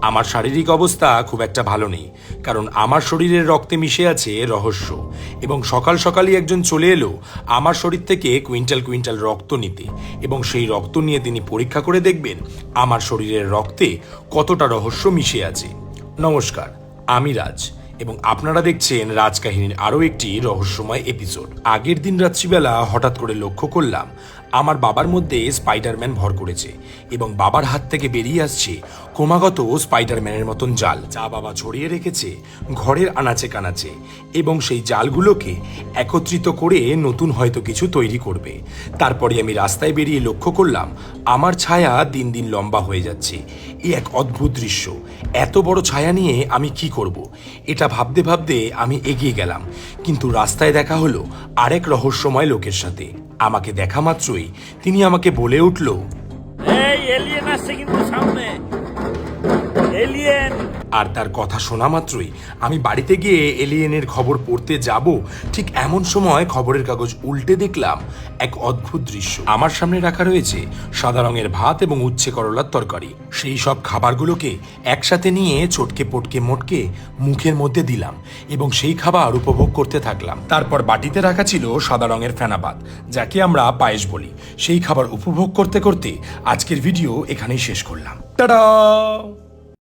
আমার শারীরিক অবস্থা খুব একটা ভালো নেই, কারণ আমার শরীরের রক্তে মিশে আছে রহস্য। এবং সকাল সকালই একজন চলে এলো আমার শরীর থেকে কুইন্টাল কুইন্টাল রক্ত নিতে, এবং সেই রক্ত নিয়ে তিনি পরীক্ষা করে দেখবেন আমার শরীরের রক্তে কতটা রহস্য মিশে আছে। নমস্কার, আমি রাজ, এবং আপনারা দেখছেন রাজকাহিনীর আরও একটি রহস্যময় এপিসোড। আগের দিন রাত্রিবেলা হঠাৎ করে লক্ষ্য করলাম আমার বাবার মধ্যে স্পাইডারম্যান ভর করেছে, এবং বাবার হাত থেকে বেরিয়ে আসছে ক্রমাগত স্পাইডারম্যানের মতন জাল, যা বাবা ছড়িয়ে রেখেছে ঘরের আনাচে কানাচে, এবং সেই জালগুলোকে একত্রিত করে নতুন হয়তো কিছু তৈরি করবে। তারপরে আমি রাস্তায় বেরিয়ে লক্ষ্য করলাম আমার ছায়া দিন দিন লম্বা হয়ে যাচ্ছে। এ এক অদ্ভুত দৃশ্য। এত বড় ছায়া নিয়ে আমি কি করব, এটা ভাবতে ভাবতে আমি এগিয়ে গেলাম, কিন্তু রাস্তায় দেখা হলো আরেক রহস্যময় লোকের সাথে। আমাকে দেখা মাত্রই তিনি আমাকে বলে উঠল, এই এলিয়েন আসছে কিন্তু সামনে, এলিয়েন। আর তার কথা শোনা মাত্রই আমি বাড়িতে গিয়ে এলিয়েনের খবর পড়তে যাব, ঠিক এমন সময় খবরের কাগজ উল্টে দেখলাম এক অদ্ভুত দৃশ্য। আমার সামনে রাখা রয়েছে সাদা রঙের ভাত এবং উচ্ছে করলার তরকারি। সেই সব খাবারগুলোকে একসাথে নিয়ে চটকে পটকে মোটকে মুখের মধ্যে দিলাম, এবং সেই খাবার উপভোগ করতে থাকলাম। তারপর বাটিতে রাখা ছিল সাদা রঙের ফেনা ভাত, যাকে আমরা পায়েস বলি। সেই খাবার উপভোগ করতে করতে আজকের ভিডিও এখানেই শেষ করলাম। টাটা।